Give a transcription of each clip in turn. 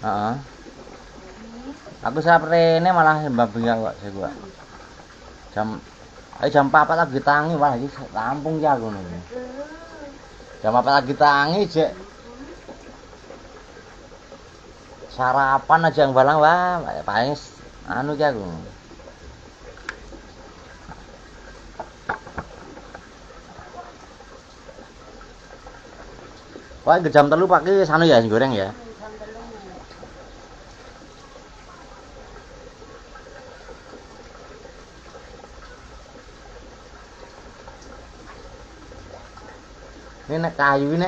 Heeh. Aku saprene malah mbabinga kok sik gua. Jam 4 lagi tangi malah iki rampung ya ngono. Jam 4 lagi tangi jek sarapan aja yang balang wah paling anu ki aku. Wah, jam 3 pagi sanu ya goreng ya. Ini nek kayu ini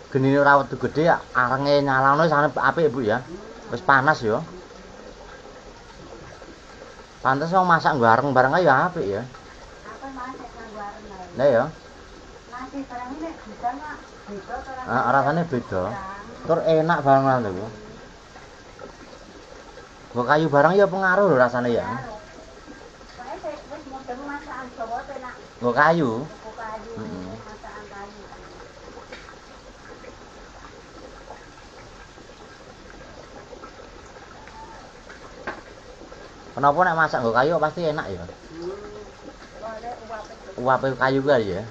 genine ora wedu gedhe arenge nyalano sane apik Bu ya. Wis panas ya. Pantes wong masak bareng bareng ya apik ya. Apa masak bareng. Lah ya. Nasi bareng nek beda mak beda to. Rasane beda. Tur enak banget lho Bu. Nggo kayu bareng ya pengaruh lho rasane ya. Soale wis modern masakan Jawa enak. Nggo kayu. Heeh. Masakan kayu. Kenapa nek masak nggo kayu pasti enak ya? Uape kayu kali ya.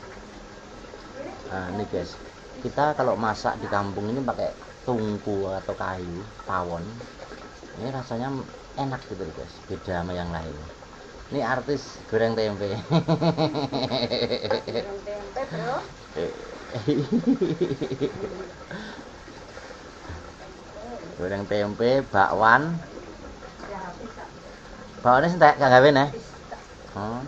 Nah, ini guys. Kita kalau masak di kampung ini pakai tungku atau kayu tawon. Ini rasanya enak gitu guys. Beda sama yang lain. Ini artis goreng tempe. Goreng tempe, Bro. Goreng tempe, bakwan. Bakwane sentek gak gawe neh. Oh.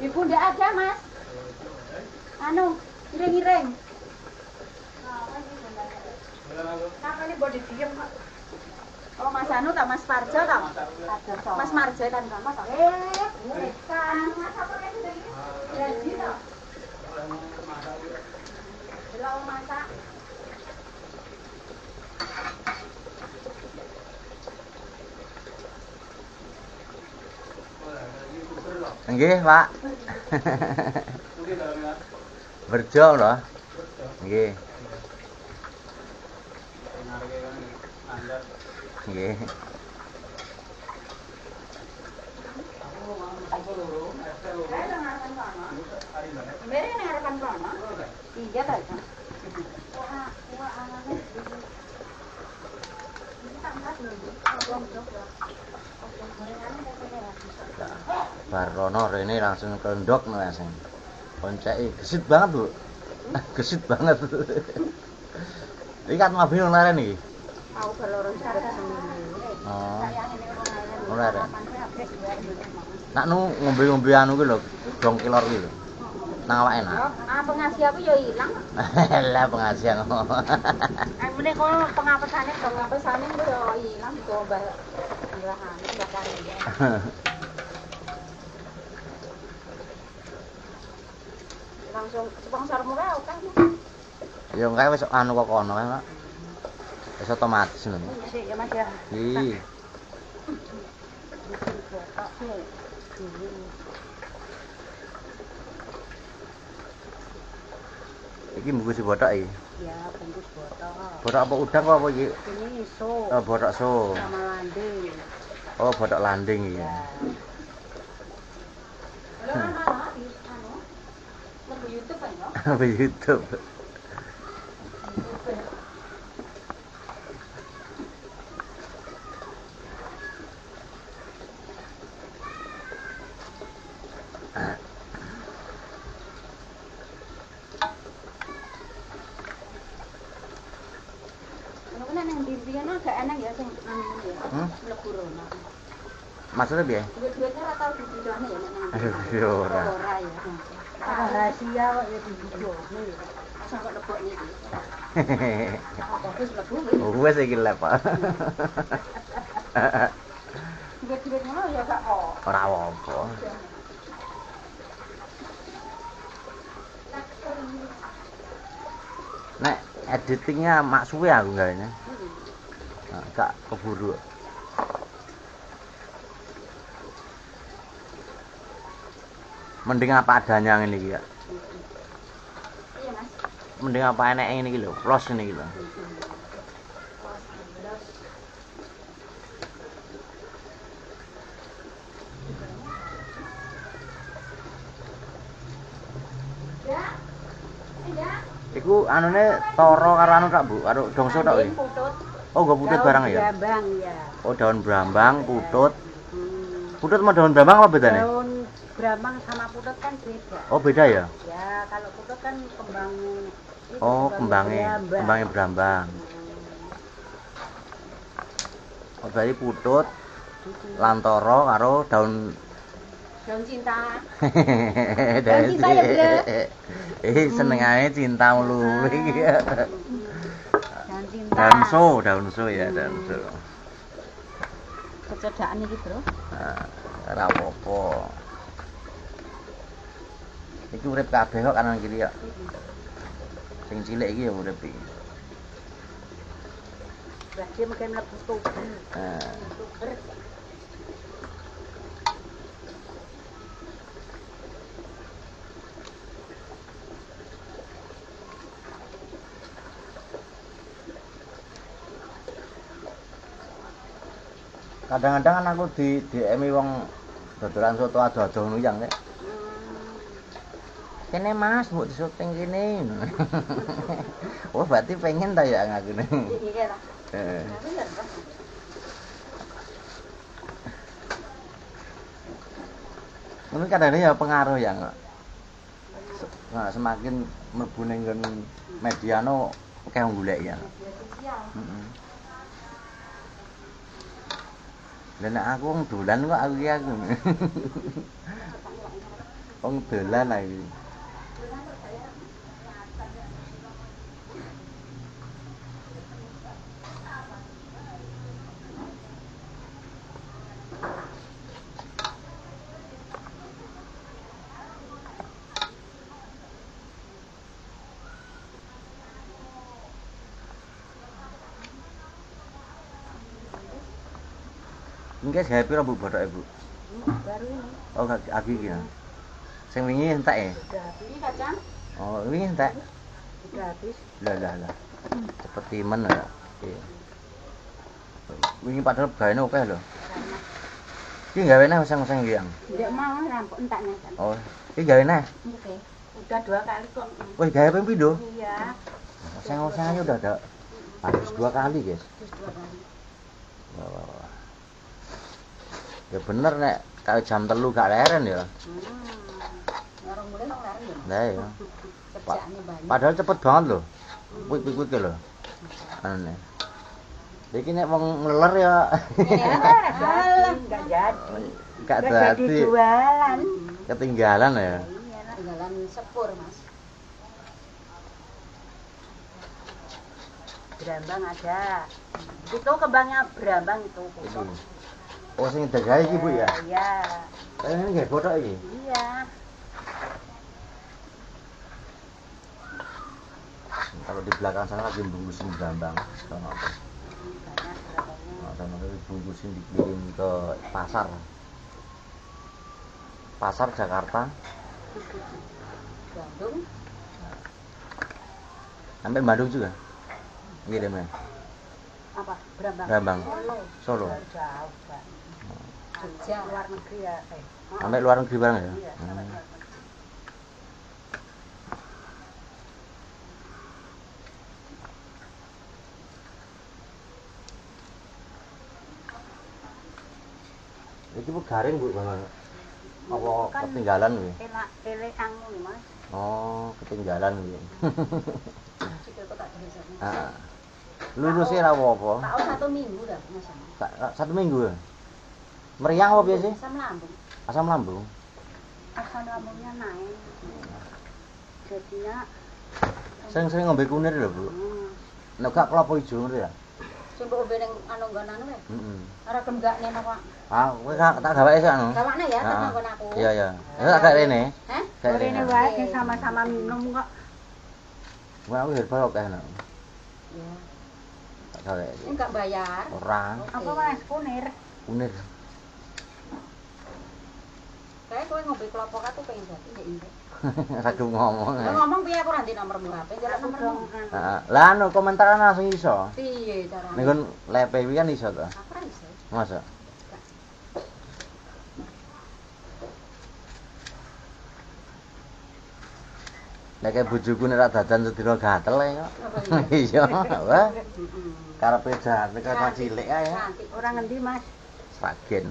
Ibu ndak ada, Mas. Anu, iring-iring. Kenapa ini body diem, Pak? Oh, Mas Anu tak Mas Parjo tak? Mas Marjo kan kamu tak? Bukan. Mas apa kayak gitu? Jadi tak? Belum masak. Nggih, Pak. Berjo lho. Nggih. Nggih. Mere nek arepan kono. Iya ta. Wah, anane. Ini tak mat lho. Barono rene langsung kendok langsung. Konceki gesit banget, Bu. Gesit banget. Iki kan mobil leren iki. Aku baloro jebet Oh. Ora ada. Nak nu ngombe-ngombe anu ki lho, dong kilor ki lho. Nang awake enak. Ah, pengasih aku ya ilang. Lah pengasihan. Mene kono pengapesane dong ngapesane ku ya ilang kok mbahane bakare. Langsung sponsormu kae kan. Ya engkae wis anu kok kono kae, Pak. Wis otomatis ngono. Sik ya Mas ya. Iya. Iki bungkus botok iki. Ya, bungkus botok. Botok apa udang apa iki? Ini iso. Oh, botok so. Sama landing. Oh, botok landing iki. Ya. Halo, mana? Anu. Lebih YouTube kan ya? Apa YouTube? Agak enak ya sing anu ya. Mlebu rono. Maksudnya piye? Duit-duitnya ora tau dibilane ya nek nang. Aduh, ora. Ora ya. Rahasia kok ya dibilane. Asal kok lebok niki. Apa wis mlebu? Wes iki lep, Pak. Duit-duit ngono ya gak kok. Ora apa. Nek editingnya mak suwe aku kayaknya. Gak keburu. Mending apa adanya ngene iki ya. Iya, Mas. Mending apa enek ngene iki lho, los ngene iki lho. Iku anune toro karo anu tak, Bu? Karo dongso tok iki. Putut. Oh, nggo putut barang ya? Brambang ya. Oh, daun brambang, putut. Hmm. Putut sama daun brambang apa bedanya? Daun brambang sama putut kan beda. Oh, beda ya? Ya, kalau putut kan kembang itu, Oh, kembangnya brambang. Oh, berarti putut, lantoro karo daun cinta. daun cinta ya, Bro. Senengane cinta mulu iki ya. Daun cinta. Daunso ya, daunso. Kecedaan iki, Bro. Nah, ora apa-apa. Iki urip kabeh kok kanan kiri ya. Sing cilik iki ya urip iki. Berarti mungkin mlebu tubuh. Nah, kadang-kadang kan aku di DM-i wong dodolan soto ado-ado ngono yang nek. Kene Mas, mbok disyuting kene. Oh, berarti pengen ta ya ngakune. Iya lah. Heeh. Ini kadang-kadang ya pengaruh ya nggak. Nah, semakin mlebu ning media no akeh golek ya. Heeh. Lah nek aku wong dolan kok aku iki aku. Wong dolan iki. Engke gawe pira Bu bodoke Bu? Baru ini. Oh, agi iki ya. Sing wingi entek ya? Udah habis kacang. Oh, wingi entek. Udah habis. Lah. Cepet timen ya. Iya. Wingi padahal gaene akeh lho. Iki gawene oseng-oseng iki yang. Ndak mau rampok entaknya kan. Oh, iki gawene. Oke. Udah 2 kali kok. Wih, gawe ping pindho? Iya. Oseng-oseng aja udah ada. Habis 2 kali, guys. Terus 2 kali. Wah. Ya bener nek kalau jam 3 gak leren ya. Ngarung mulai nang leren ya. Lah ya. Kerjaannya banyak. Padahal cepet banget lho. Kuit-kuit lho. Aneh. Iki nek wong ngeler ya. Enggak jadi. Gak dadi. Jualan. Ketinggalan ya. Ketinggalan sepur, Mas. Brambang ada. Itu kembangnya brambang itu. Itu. Oh, sing dagawe iki Bu ya. Iya. Ini nggih botok iki. Iya. Kalau di belakang sana lagi bungkusin brambang. Sono. Banyak brambangnya. Nah, sono lagi bungkusin dikirim ke pasar. Pasar Jakarta. Bandung. Sampai Bandung juga. Ngirimnya. Apa? Brambang. Brambang. Solo. Solo. Jauh, Pak. Jogja, luar negeri ya. Sampai luar negeri bareng ya. Iya, sampai luar negeri. Iki Bu garing Bu Bang. Apa Kan ketinggalan kuwi? Elek angmu nih, Mas. Oh, ketinggalan kuwi. Sikil kok tak tulis. Heeh. Lurus ora apa-apa. Tahu 1 minggu dah, Mas. 1 minggu ya. Meriang apa biasa? Asam lambung. Asam lambung. Asam lambungnya naik. Jadinya Sering-sering ngombe kunir lho, Bu. Nek gak kelapa ijo ngono ya. sing mbok ombe ning anu nggon anu ya. Heeh. Ora gembakne napa. Ah, kowe tak gaweke sak anu. Gawakne ya Ah, tak nggon aku. Iya, iya. Ya tak gak rene. Hah? Gak Rene rene. wae sing sama-sama minum kok. Wah, aku herbal kok enak. Ya. Tak gaweke. Enggak bayar. Ora. Apa Mas kunir? Kunir. Kayak kowe ngombe kelopok aku pengen dadi ndek ndek. Ragu ngomong. Lah ngomong piye aku ora ndek nomormu HP, njaluk nomormu. Heeh. Lah anu komentar langsung iso. Piye carane? Ning kon lepe iki kan iso to. Aku ora iso. Masa? Nek kayak bojoku nek ra dadan sedina gatel ae kok. Iya, wah. Karepe jahat nek kan cilik ae. Ora ngendi, Mas? Sragen.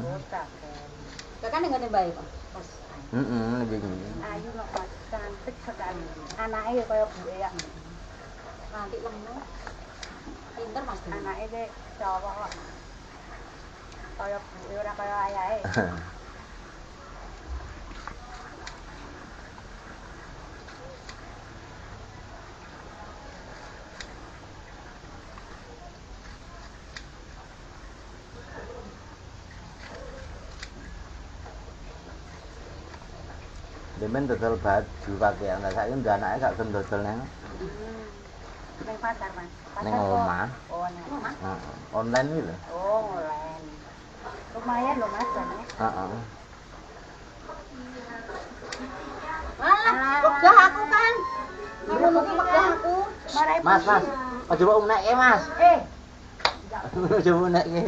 Lah kan ngene bae kok. Pas. Heeh, iki. Ayu kok Mas, cantik sekali. Anake ya kaya buke ya. Cantik lemu. Pinter Mas. Anake iki cowok kok. Kaya buke ora kaya ayahe. Demen dodol baju pakaian, lah saiki ndak anake gak gelem dodol nang Ning pasar, Mas. ning omah. Oh, ning omah. Heeh. Online iki lho. Oh, online. Lumayan loh, Mas, jane. Heeh. Alah, wegah aku kan. Ngono ki wegah aku. Marai Mas, Mas. Aja mbok unekke, Mas. Aja unekke.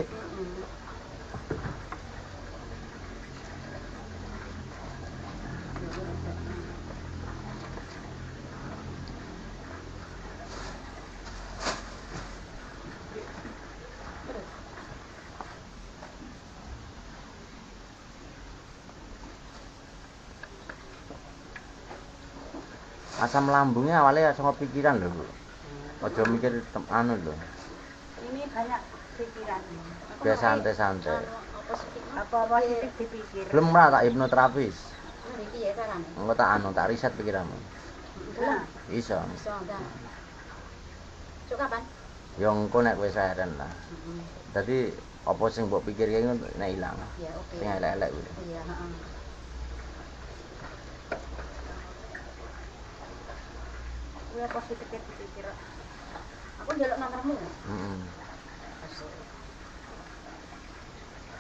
Asam lambungnya awalnya sama pikiran lho, Bu. Aja mikir anu lho. Ini banyak pikiran. Biar santai-santai. Apa positif dipikir. Belum pernah tak hipnoterapis. Iki ya carane. Engko tak anu, tak riset pikiranmu. Nah, Iso. iso ndak. Cuk kapan? Ya engko nek wis leren lah. Dadi apa sing mbok pikirke nek ilang. Ya oke. Sing elek-elek kuwi. Iya, heeh. Kuwi positif dipikir. Aku njaluk nomormu. Heeh.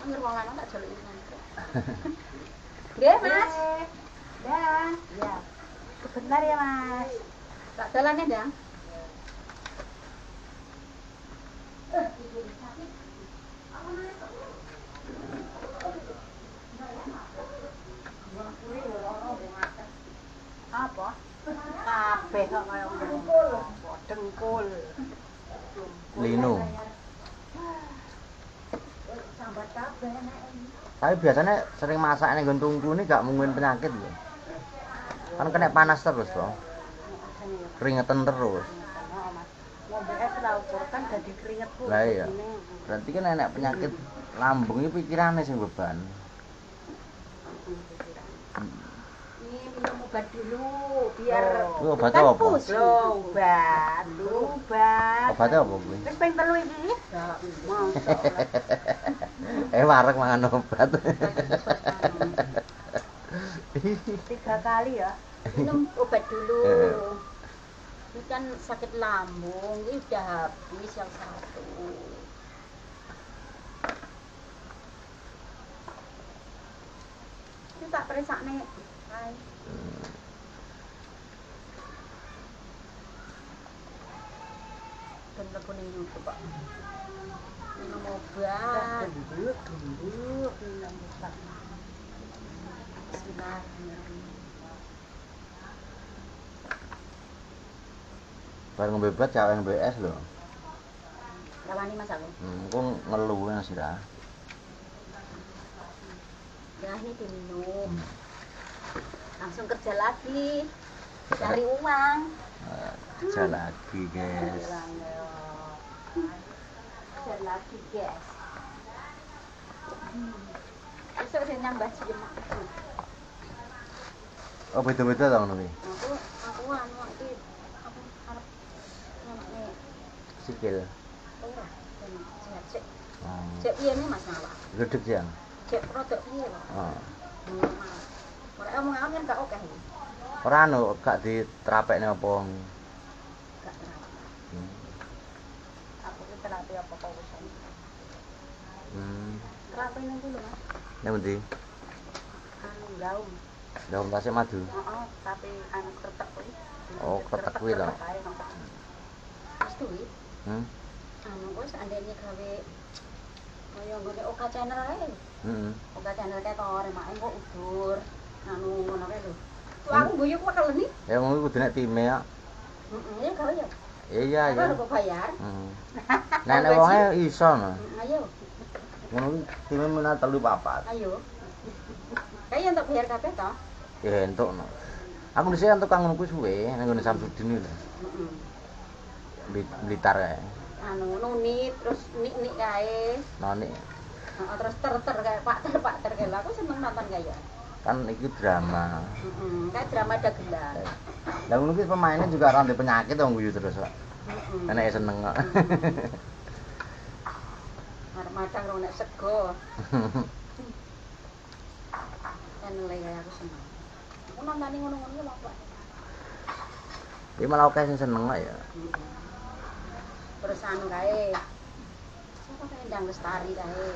Anggere wong lanang tak jaluki nomor. Nggih, Mas. Dah. Ya. Sebentar ya, Mas. Tak jalan ya, Dang. Apa? Kabeh kok kaya ngono. Dengkul. Lino. Sambat kabeh nek. Tapi biasanya sering masak ning nggon tungku ini gak mungkin penyakit lho. Kan kena panas terus toh. Keringetan terus. Ngombe es ra ukur kan dadi keringet ku. Lah iya. Berarti kan enek penyakit lambung iki pikirane sing beban. Ini minum obat dulu biar Lu obatnya apa? Obat. Obatnya apa kuwi? Wis ping 3 iki. Wareg mangan obat. 3 kali ya. Minum obat dulu. Ini kan sakit lambung, ini udah habis yang satu. Ini tak periksa nih. Hai. Dan telepon ini YouTube Pak. Minum obat. Gendut, minum obat. Bismillahirrahmanirrahim. Bareng bebas cewek yang BS lho. Rawani Mas aku. Engko ngeluh nang sirah. Ya ini diminum. Langsung kerja lagi. Cari uang. Kerja lagi, guys. Kerja lagi, guys. Besok sing nambah jam. Oh, beda-beda dong nih. Aku anu iki aku arep nyamane Sikil. ora. Cek. Oh. Cek piye nih Mas Nawa? Gedeg ya. Cek rodok piye kok? Oh. Ora omong kan gak oke. Ora anu gak diterapekne apa. Gak terawat. Aku ki terapi apa kok wis. Terapi nang kulo Mas. Nang ndi? Anu gaum. Daun tasik madu. Heeh, tapi anu kretek kuwi. Oh, kretek kuwi lho. Wis kuwi. Hmm. Wis andene gawe kaya nggone Oka Channel ae. Heeh. Oka Channel kae to remake kok udur. Anu ngono kae lho. Tuh aku guyu kok keleni. Ya ngono kudu nek time ya. Ya gawe ya. Iya ya. Kok bayar? Heeh. Nek wonge iso no. Ayo. Ngono kuwi time menawa 3-4. Ayo. Kayak untuk bayar kabeh to? Ya entuk no. Aku dhisik entuk kang ngono kuwi suwe nang ngene Samsudin lho. Heeh. Blitar kae. Anu nunit terus nik-nik kae. Noni. Terus ter kayak Pak Ter kae. Aku seneng nonton kayak. Kan iki drama. Kayak drama dagelan. Lah ngono kuwi pemainnya juga ora ndek penyakit wong guyu terus kok. Enake seneng kok. Arep madang rong nek sego. Channel kayak aku seneng. Aku nonton ngono-ngono lho, Pak. Iki malah akeh sing seneng kok ya. Terus anu kae. Apa kae Ndang Lestari kae.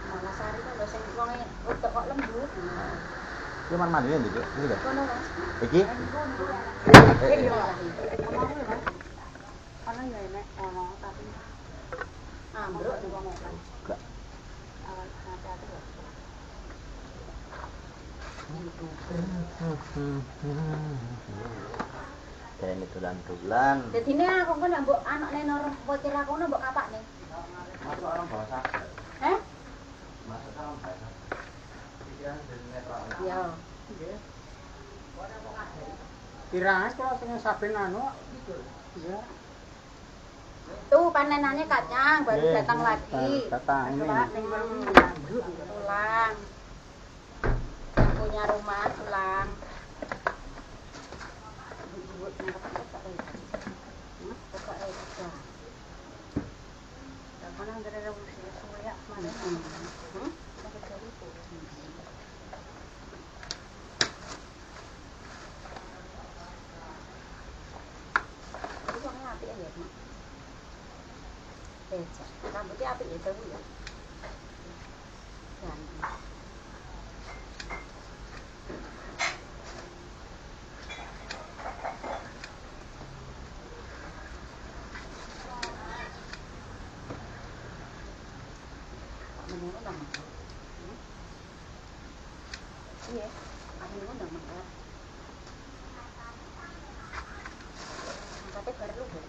Malah Sari kan lho sing wonge wedok kok lembut. Iki man mandine ndi, Cuk? Iki lho. Kono, Mas. Iki? Iya. Omongku lho, Mas. Ono ya nek ono tapi ambruk di wong kan. Gak. Awal hati-hati lho. Kayak tulan-tulan. Dadi ne aku kok mbok anakne nang pikir aku mbok kapakne. Masuk orang bahasa. Heh? Masuk orang bahasa. Pikiran dari netral. Iya. Nggih. Kiraas kalau sing saben anu iya. Tuh panenannya kacang baru datang lagi. Datang ini. Pulang. Yang punya rumah pulang. Rambutnya apik ya jauh ya. Iya, aku ngundang makan. Tapi baru lu.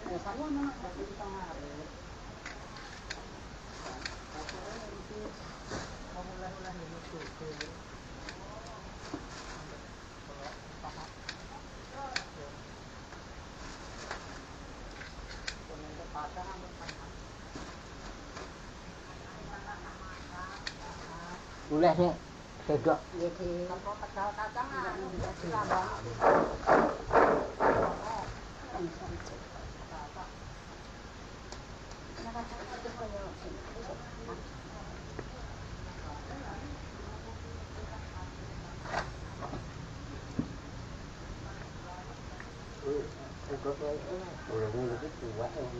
Biasanya memang dari di tengah hari. Mulai-mulai itu. Boleh sih, sedok. Iya di tegal kacangan.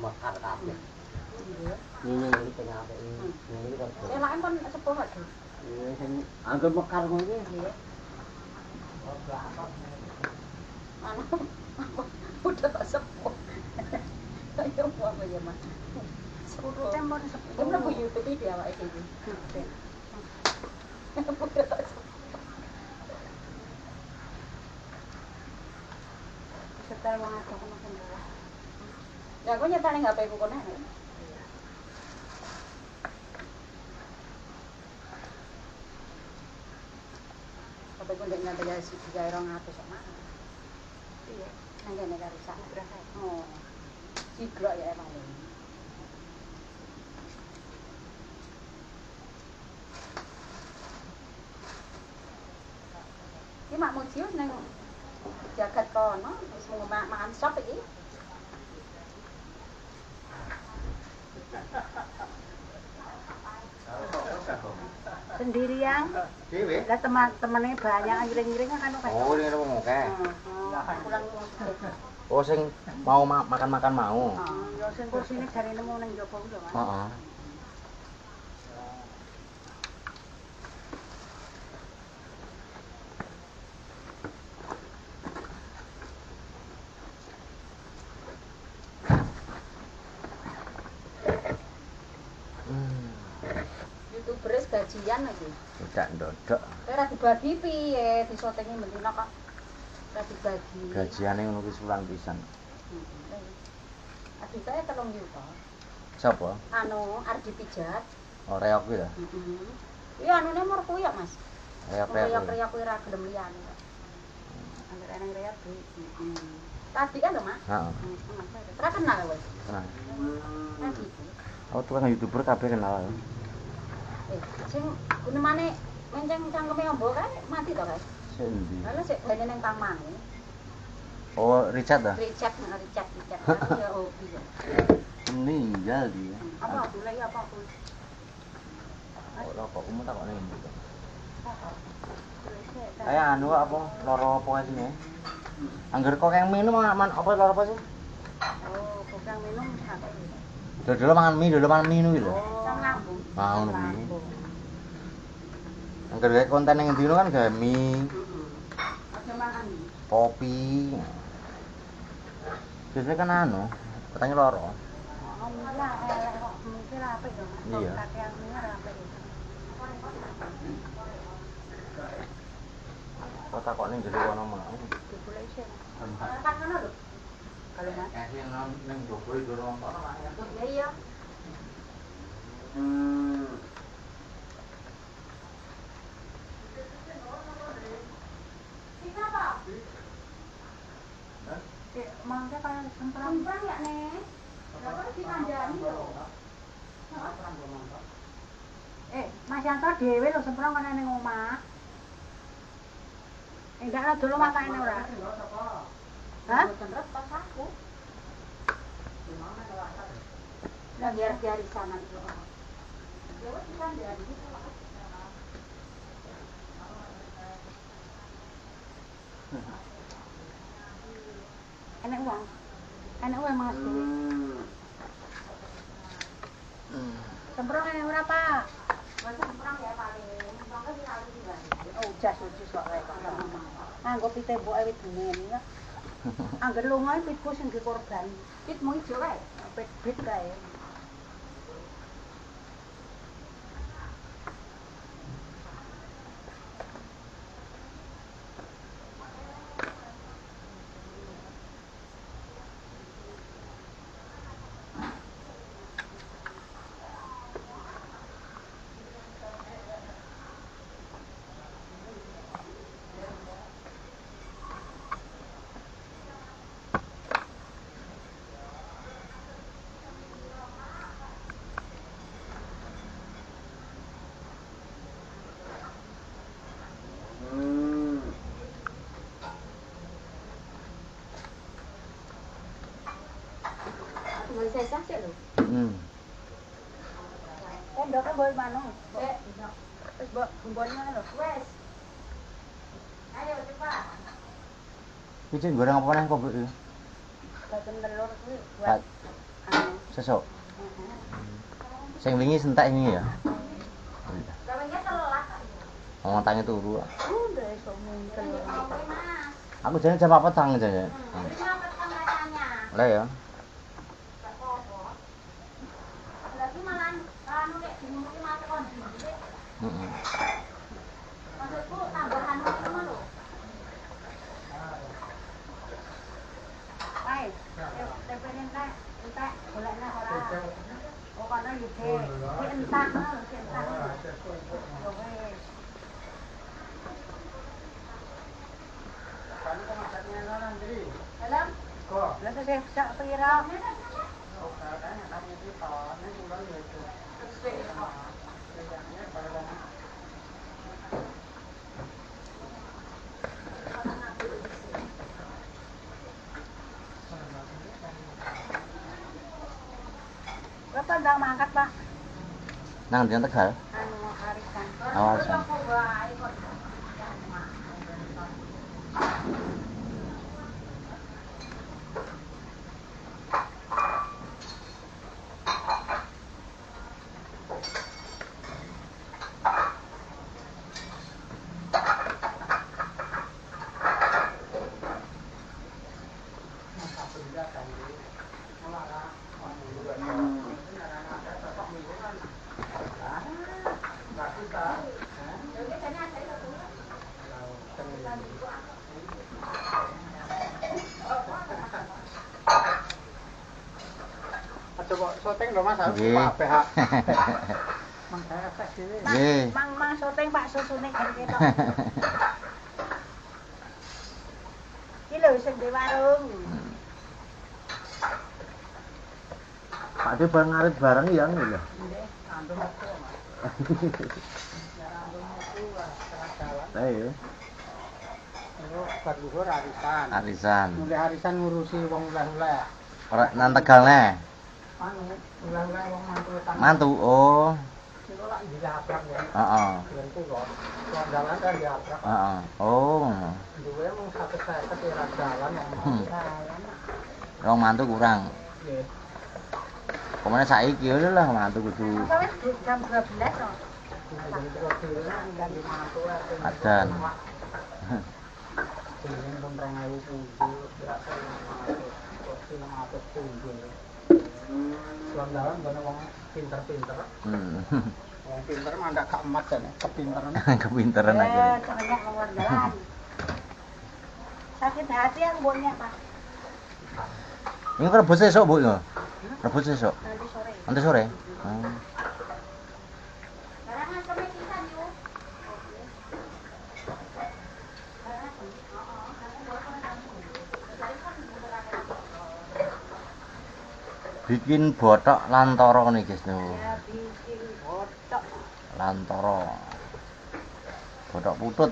Mekar kabeh. Ini tengah apa ini? Ini kan. Saya lain kan sepuh aduh. Iya sing anggap mekar ngono iki. Iya. Anu udah tak sepuh. Ayo apa ya, Mas? Sepuh. Tempon sepuh. Kamu nak YouTube iki awake dhewe. Udah tak sepuh. Setel wong aku makan dulu. Ya aku nyetane HP ku kono. Tapi kok ndek nganti ya 300 sama. Iya, nang kene karo sak berapa? Oh. Sigrok ya paling. Iki mak muji wis nang jagat kono, wis mau makan sop iki. Sendirian. Dewe. Lah teman-temannya banyak ngiring-ngiring kan oke. Oh, ini wong akeh. Pulang Oh, sing mau makan-makan mau. ya sing kursine jare nemu ning njaba kuwi lho, Mas. Heeh. gajian lagi. Tidak ndodok. Ora dibagi piye, disotengi mendina kok. Ora dibagi. Gajiane ngono ki sulan pisan. Aduh saya 3 juta. Sapa? Anu arep dipijat. Oh, reok kuwi lho. Heeh. Iya anune mur kuwi ya, Mas. Reok-reok. Reok kuwi ora gelem liyane kok. Angger eneng reok kuwi. Tadi kan lho, Mas. Heeh. Ora kenal wis. Tenang. Tadi. Oh, tukang YouTuber kabeh kenal. Sing gunemane menceng cangkeme ombo kae mati to kae. Sik ndi? Lalu sik bane ning taman. Oh, Richard dah. Richard. Ya hobi ya. Meninggal dia. Apa aku lagi apa aku? Oh, rokok kamu tak kok ning ndi. Kayak anu apa loro apa sini? Angger kok yang minum apa loro apa sih? Oh, bukan minum apa ini? Dulu mangan mie kuwi lho. Sang lambung. Mau kuwi. Angger gawe konten ning ndi kan gawe mie, Aja mangan. kopi. Biasanya kan anu, katanya loro. Oh, enggak, kok mungkin apa itu? Iya. Kakean mie apa itu? Kok tak kok ning jero kono mau. Digoleki sih. Kan ngono lho. Kalau Mas. Sing ning jowo jero kono lah ya. Ya iya. Mangga kayak semprong ya, Nek. Lah kok dikandani lho. Mas Yanto dhewe lho semprong kan ning omah. Enggak ada dulu makane ora. Hah? Bener pas aku. Lah biar di sana itu. Ya wis kan dari itu. Enak uang. Enak uang Mas. Semprong enak berapa? Masa semprong ya paling. Semprong kan sekali juga. Oh, jas kok kae. Anggo pite mbok awit denen ya. Angger lunga pitku sing dikorban. Pitmu ijo kae. Pit kae. Mau saya sih lho. Ndok kan boy manu. Wis mbok gumbone lho. Wes. Ayo cepat. Iki goreng apa neh kok, Bu? Boten telur kuwi buat Sesuk. Sing wingi sentak ini ya. Kawengnya telat. Ngomong tangi turu. Udah iso mungkin. Aku jane jam 4 tang jane. Lah ya. Lagi malah anu nek dimulai mati kon dhewe. Heeh. Maksudku tambahan ngono lho. Hai, tepenin tak, entak golekna ora. Oh kono yo de, entak lho, entak. Yo wis. Kan kok masaknya nang ndi? Dalam? Kok. Lah teh sak pira? Oh, kan ada itu tahun bulan itu. Berapa ndang mangkat, Pak? Nang ndi Tegal? Anu arisan. Awasan. Aja kok syuting lho Mas, aku Nggih. kabeh hak. Mangga efek dhewe. Nggih. Mang syuting Pak susune kan ketok. Iki lho sing di warung. Pak De bareng ngarit bareng ya ngono. Nggih, andung aku Mas. Ya andung aku lah jalan. Lah iya. Yo bar luhur arisan. Arisan. Mulai arisan ngurusi wong oleh-oleh. Ora nang Tegalne. Anu, oleh-oleh wong mantu utang. Mantu. Oh. Niku lak dilabrak ya. Heeh. Lentu kok. Wong jalan kan diabrak. Heeh. Oh. Duwe mung 150 ya jalan wong mantu. Wong mantu kurang. Nggih. Pemene saiki yo lah mantu kudu Apa wis jam 12 to? adan. Ini pun 2007 berapa 500 tunjul. Jalan bana wong pinter-pinter. Wong pinter mah ndak gak emat jane, kepinteran. Kepinteran aja. Banyak ngomong jalan. Sakit hati yang bonnya Pak. Ini kan rebus esok, Bu, ya? Rebus esok. Nanti sore. Nanti sore. Oh. Barangan kemetisan yuk. Bikin botok lantoro nih, guys. Ya bikin botok. Lantoro. Botok putut.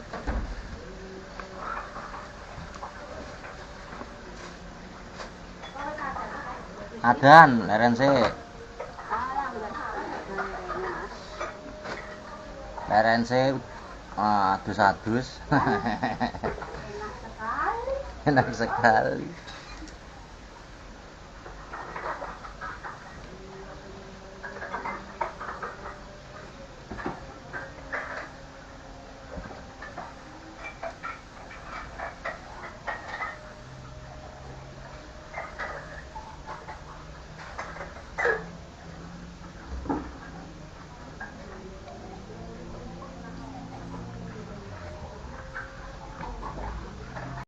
Adan, RNC. RNC adus-adus. Enak sekali. Enak sekali.